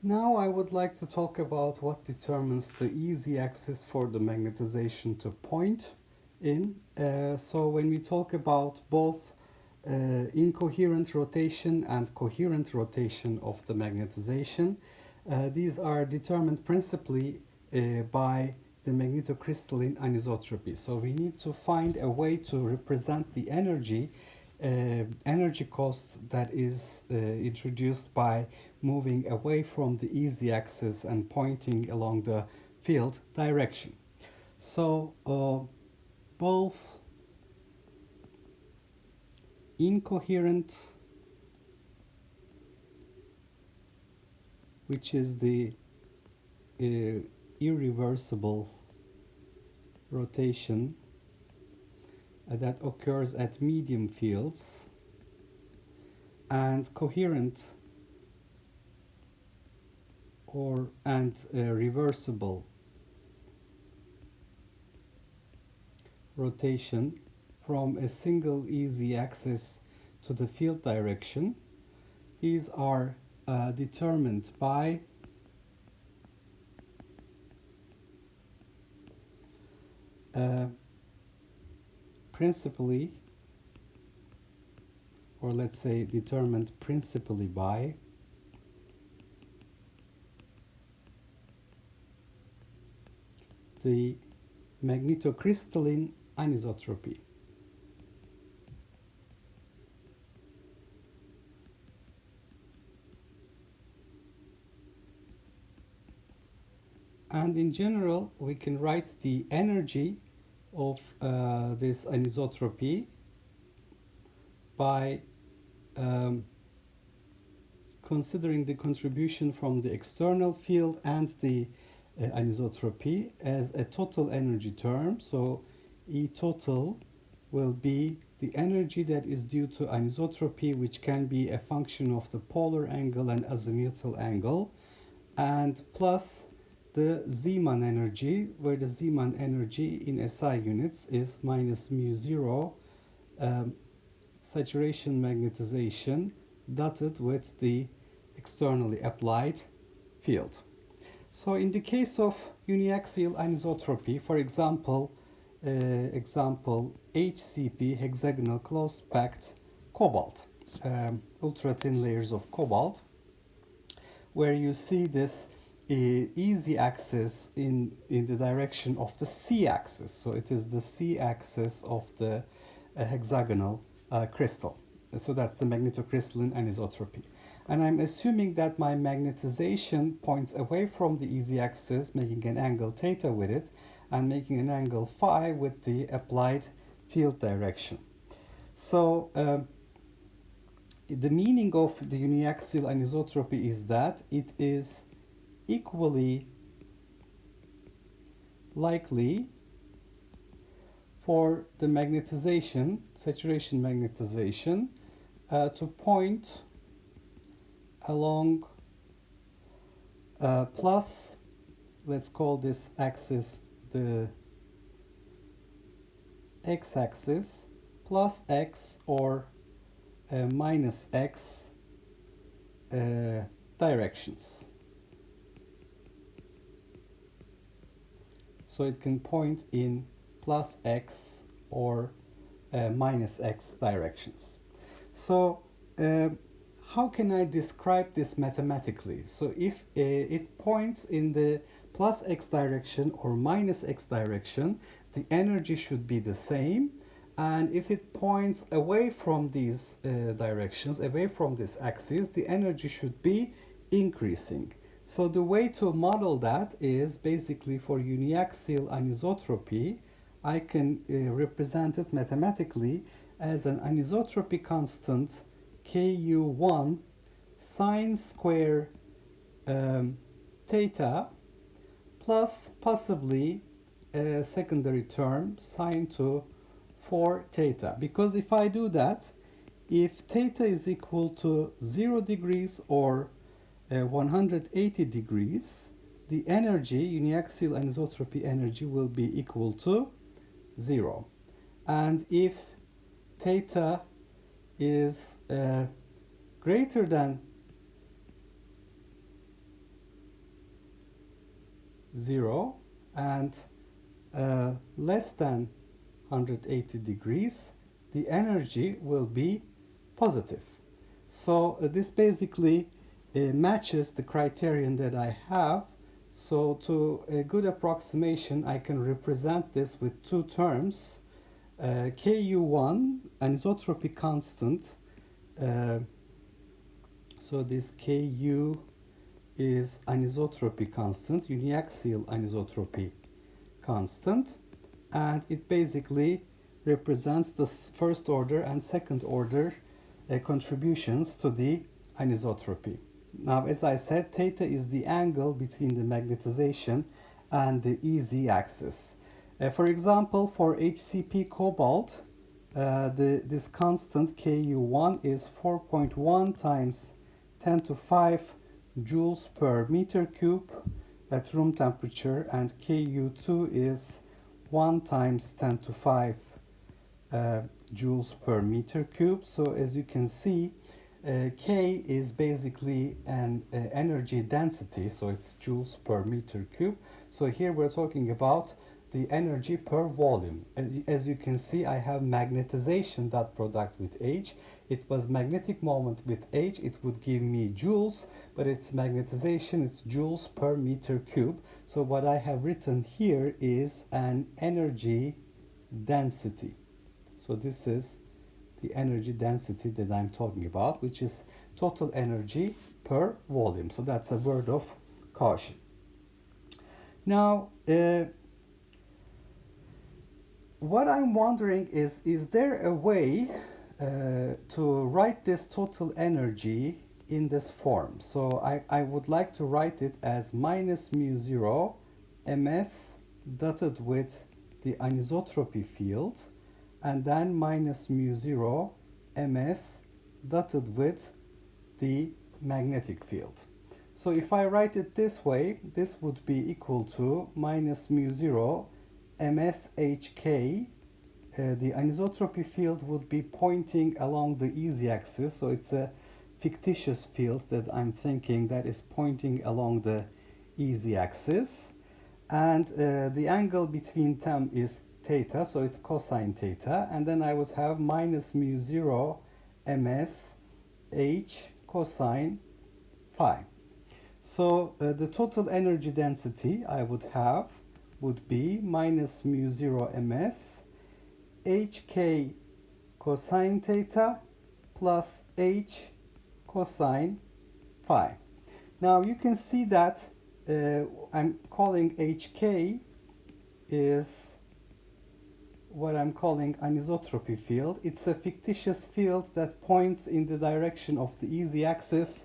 Now I would like to talk about what determines the easy axis for the magnetization to point in. So when we talk about both incoherent rotation and coherent rotation of the magnetization, these are determined principally by the magnetocrystalline anisotropy. So we need to find a way to represent the energy cost that is introduced by moving away from the easy axis and pointing along the field direction. So both incoherent, which is the irreversible rotation that occurs at medium fields, and coherent and reversible rotation from a single easy axis to the field direction. These are determined by principally, or let's say determined principally by the magnetocrystalline anisotropy. And in general, we can write the energy of this anisotropy by considering the contribution from the external field and the anisotropy as a total energy term. So E total will be the energy that is due to anisotropy, which can be a function of the polar angle and azimuthal angle, and plus the Zeeman energy, where the Zeeman energy in SI units is minus mu zero saturation magnetization dotted with the externally applied field. So in the case of uniaxial anisotropy, for example, HCP, hexagonal closed packed cobalt, ultra thin layers of cobalt, where you see this easy axis in the direction of the C axis. So it is the C axis of the hexagonal crystal. So that's the magnetocrystalline anisotropy. And I'm assuming that my magnetization points away from the easy axis, making an angle theta with it, and making an angle phi with the applied field direction. So the meaning of the uniaxial anisotropy is that it is equally likely for the magnetization, saturation magnetization, to point along plus, let's call this axis the x-axis, plus x or minus x directions. So it can point in plus x or minus x directions. So how can I describe this mathematically? So if it points in the plus x direction or minus x direction, the energy should be the same. And if it points away from these directions, away from this axis, the energy should be increasing. So the way to model that is basically for uniaxial anisotropy, I can represent it mathematically as an anisotropy constant Ku1 sine square theta plus possibly a secondary term sine to 4 theta. Because if I do that, if theta is equal to 0 degrees or 180 degrees, the energy, uniaxial anisotropy energy, will be equal to 0. And if theta is greater than 0 and less than 180 degrees, the energy will be positive. So this basically matches the criterion that I have. So to a good approximation, I can represent this with two terms. Ku1, anisotropy constant. So this Ku is anisotropy constant, uniaxial anisotropy constant, and it basically represents the first order and second order contributions to the anisotropy. Now, as I said, theta is the angle between the magnetization and the EZ axis. For example, for HCP cobalt, this constant Ku1 is 4.1 times 10 to 5 joules per meter cube at room temperature, and Ku2 is 1 times 10 to 5 joules per meter cube. So as you can see, K is basically an energy density, so it's joules per meter cube. So here we're talking about the energy per volume. As you can see, I have magnetization dot product with H. It was magnetic moment with H. It would give me joules, but its magnetization is joules per meter cube. So what I have written here is an energy density. So this is the energy density that I'm talking about, which is total energy per volume. So that's a word of caution. Now, what I'm wondering is there a way to write this total energy in this form? So I would like to write it as minus mu 0 ms dotted with the anisotropy field, and then minus mu 0 ms dotted with the magnetic field. So if I write it this way, this would be equal to minus mu 0 MSHK. The anisotropy field would be pointing along the EZ axis, so it's a fictitious field that I'm thinking that is pointing along the EZ axis, and the angle between them is theta, so it's cosine theta, and then I would have minus mu 0 ms h cosine phi. So the total energy density I would have would be minus mu 0 ms hk cosine theta plus h cosine phi. Now you can see that I'm calling hk is what I'm calling anisotropy field. It's a fictitious field that points in the direction of the EZ axis,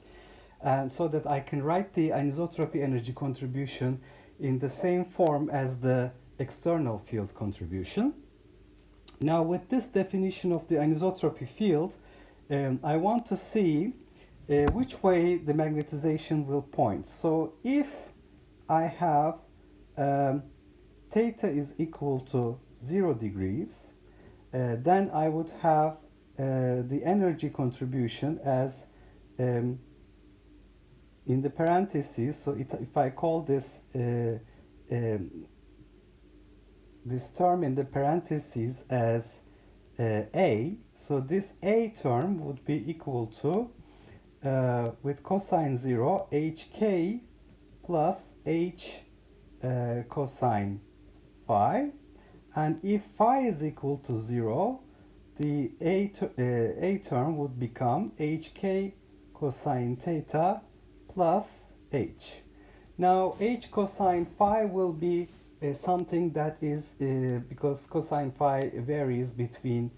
and so that I can write the anisotropy energy contribution in the same form as the external field contribution. Now, with this definition of the anisotropy field, I want to see which way the magnetization will point. So if I have theta is equal to 0 degrees, then I would have the energy contribution as in the parentheses. So if I call this this term in the parentheses as A, so this A term would be equal to with cosine 0 hk plus h cosine phi, and if phi is equal to 0, the A term would become hk cosine theta plus h. Now h cosine phi will be something that is, because cosine phi varies between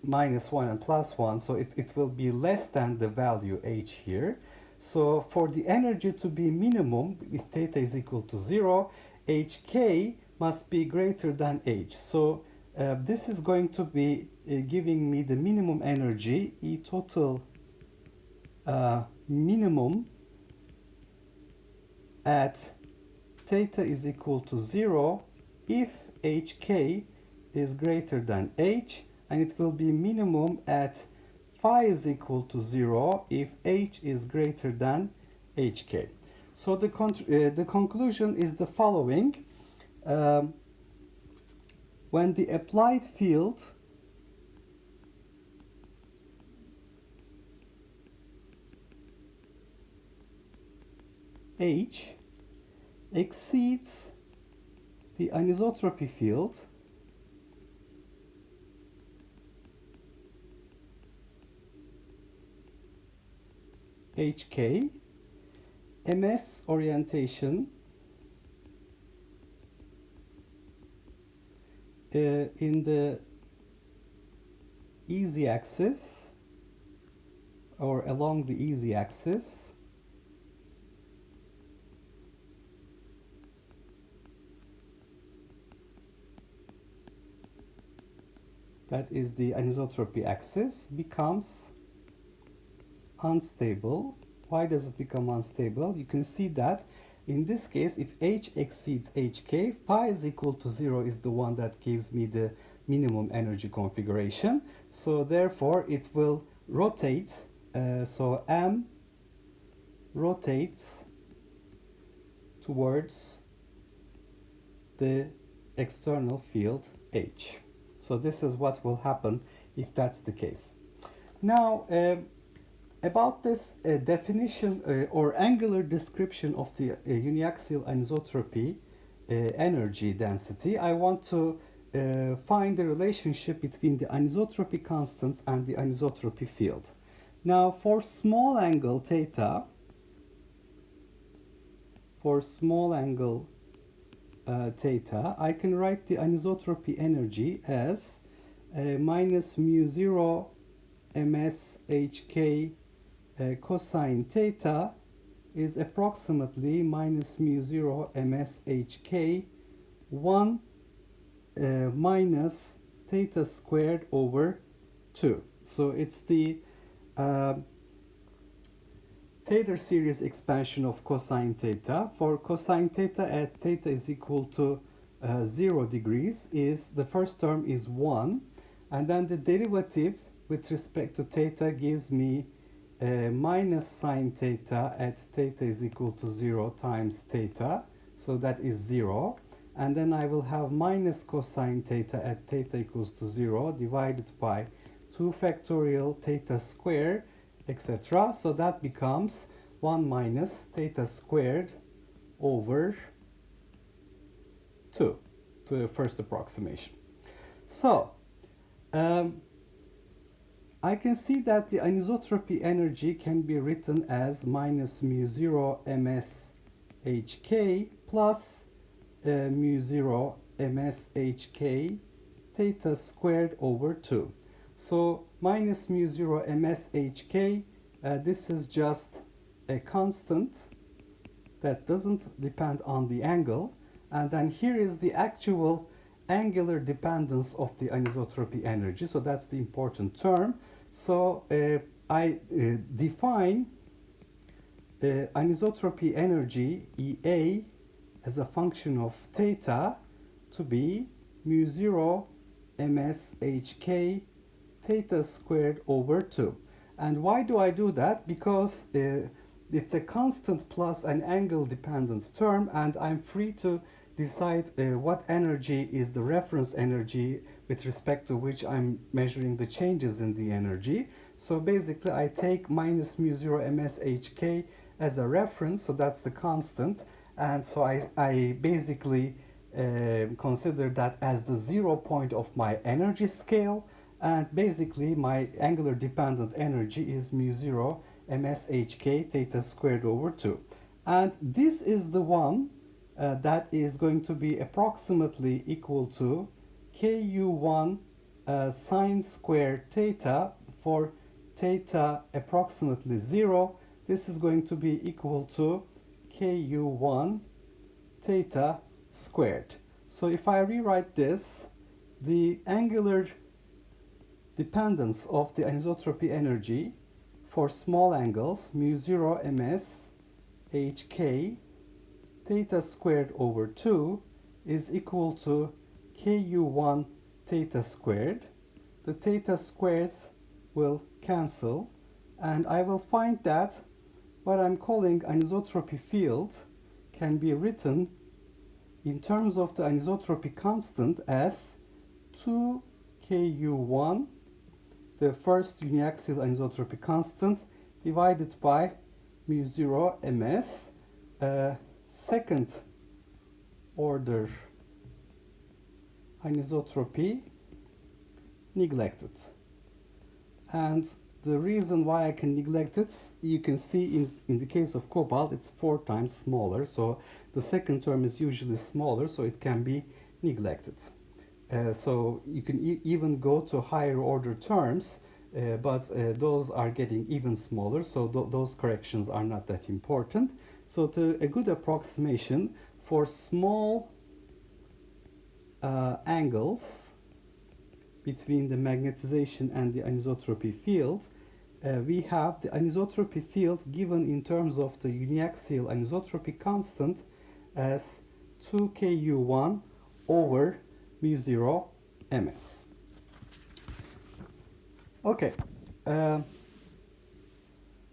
minus 1 and plus 1, so it will be less than the value h here. So for the energy to be minimum, if theta is equal to 0, hk must be greater than h. So this is going to be giving me the minimum energy, E total minimum at theta is equal to 0 if hk is greater than h, and it will be minimum at phi is equal to 0 if h is greater than hk. So the conclusion is the following. Um, when the applied field H exceeds the anisotropy field HK, MS orientation in the easy axis or along the easy axis that is the anisotropy axis becomes unstable. Why does it become unstable? You can see that in this case, if H exceeds HK, phi is equal to 0 is the one that gives me the minimum energy configuration. So therefore, it will rotate. So M rotates towards the external field H. So this is what will happen if that's the case. Now, about this definition or angular description of the uniaxial anisotropy energy density, I want to find the relationship between the anisotropy constants and the anisotropy field. Now, for small angle theta, theta, I can write the anisotropy energy as minus mu 0 ms hk cosine theta is approximately minus mu 0 ms hk 1 minus theta squared over 2. So it's the Taylor series expansion of cosine theta. For cosine theta at theta is equal to 0 degrees, is the first term is 1, and then the derivative with respect to theta gives me minus sine theta at theta is equal to 0 times theta, so that is 0, and then I will have minus cosine theta at theta equals to 0 divided by 2 factorial theta squared, etc. So that becomes 1 minus theta squared over 2 to the first approximation. So I can see that the anisotropy energy can be written as minus mu 0 ms hk plus mu 0 ms hk theta squared over 2. So minus mu 0 ms hk, this is just a constant that doesn't depend on the angle, and then here is the actual angular dependence of the anisotropy energy, so that's the important term. So I define anisotropy energy EA as a function of theta to be mu 0 ms hk theta squared over 2. And why do I do that? Because it's a constant plus an angle dependent term, and I'm free to decide what energy is the reference energy with respect to which I'm measuring the changes in the energy. So basically I take minus mu 0 ms hk as a reference, so that's the constant, and so I basically consider that as the 0 point of my energy scale, and basically my angular dependent energy is mu 0 ms hk theta squared over 2. And this is the one that is going to be approximately equal to ku1 sine squared theta for theta approximately 0. This is going to be equal to ku1 theta squared. So if I rewrite this, the angular dependence of the anisotropy energy for small angles mu 0 ms hk theta squared over 2 is equal to ku1 theta squared. The theta squares will cancel, and I will find that what I'm calling anisotropy field can be written in terms of the anisotropy constant as 2Ku1, the first uniaxial anisotropy constant, divided by mu 0 ms, second order anisotropy neglected. And the reason why I can neglect it, you can see in the case of cobalt, it's 4 times smaller. So the second term is usually smaller, so it can be neglected. So you can even go to higher order terms, but those are getting even smaller, so those corrections are not that important. So a good approximation for small angles between the magnetization and the anisotropy field, we have the anisotropy field given in terms of the uniaxial anisotropy constant as 2Ku1 over mu 0 ms. Okay,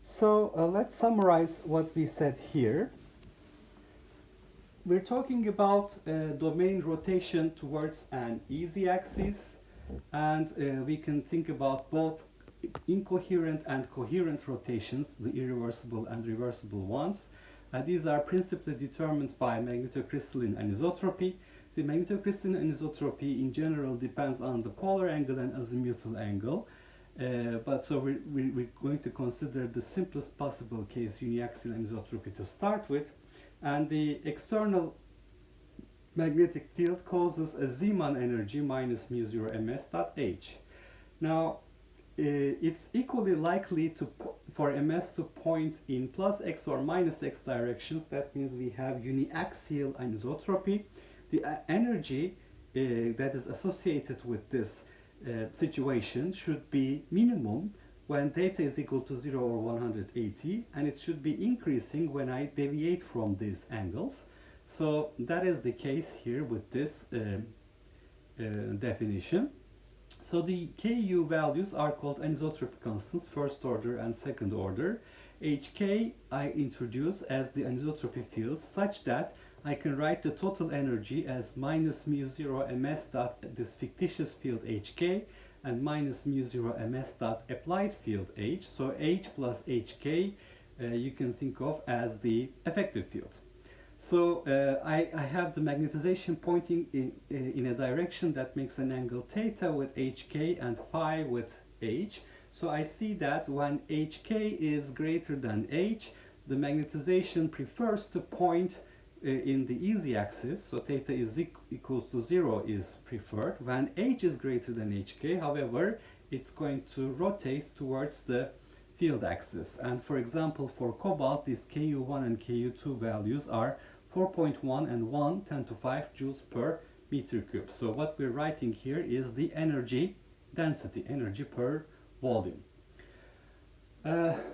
so let's summarize what we said here. We're talking about domain rotation towards an easy axis, and we can think about both incoherent and coherent rotations, the irreversible and reversible ones. These are principally determined by magnetocrystalline anisotropy. The magnetocrystalline anisotropy in general depends on the polar angle and azimuthal angle. So we're going to consider the simplest possible case, uniaxial anisotropy, to start with. And the external magnetic field causes a Zeeman energy minus mu 0 ms dot h. Now, it's equally likely for ms to point in plus x or minus x directions. That means we have uniaxial anisotropy. The energy that is associated with this situation should be minimum when theta is equal to 0 or 180, and it should be increasing when I deviate from these angles. So that is the case here with this definition. So the Ku values are called anisotropy constants, first order and second order. Hk I introduce as the anisotropy field such that I can write the total energy as minus mu 0 ms dot this fictitious field Hk and minus mu 0 ms dot applied field H. So H plus Hk you can think of as the effective field. So I have the magnetization pointing in a direction that makes an angle theta with Hk and phi with H. So I see that when Hk is greater than H, the magnetization prefers to point in the easy axis. So theta is equals to 0 is preferred. When H is greater than Hk, however, it's going to rotate towards the field axis. And for example, for cobalt, these Ku1 and Ku2 values are 4.1 and 1 10 to 5 joules per meter cube. So what we're writing here is the energy density, energy per volume.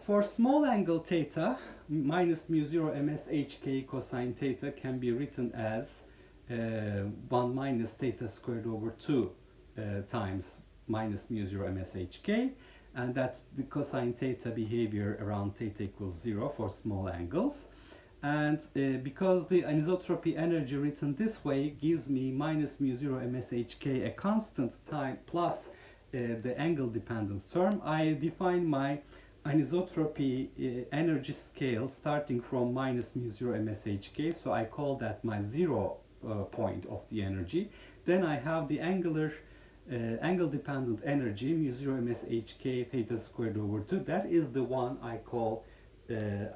For small angle theta, minus mu 0 ms hk cosine theta can be written as 1 minus theta squared over 2 times minus mu 0 ms hk, and that's the cosine theta behavior around theta equals 0 for small angles. And because the anisotropy energy written this way gives me minus mu 0 ms hk, a constant time, plus the angle dependence term, I define my anisotropy energy scale starting from minus mu 0 ms hk. So I call that my 0 point of the energy. Then I have the angle dependent energy, mu 0 ms hk theta squared over 2. That is the one I call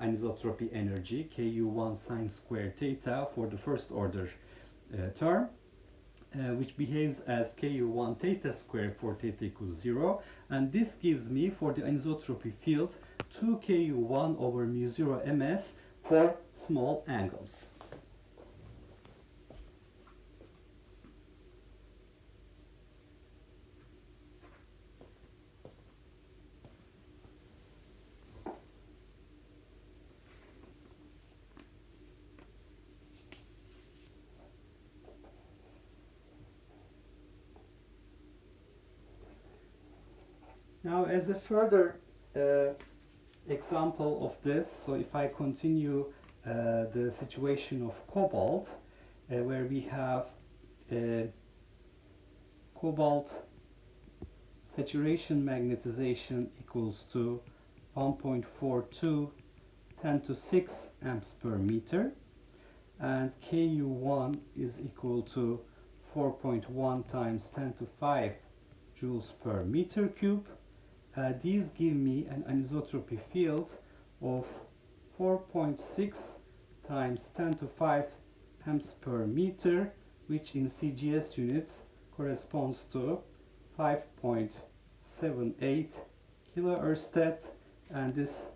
anisotropy energy, Ku1 sine squared theta for the first order term, which behaves as Ku1 theta squared for theta equals 0. And this gives me, for the anisotropy field, 2 Ku1 over mu 0 ms for small angles. Now, as a further example of this. So if I continue the situation of cobalt, where we have cobalt saturation magnetization equals to 1.42 10 to 6 amps per meter, and Ku1 is equal to 4.1 times 10 to 5 joules per meter cube. These give me an anisotropy field of 4.6 times 10 to 5 amps per meter, which in CGS units corresponds to 5.78 kiloerstat, and this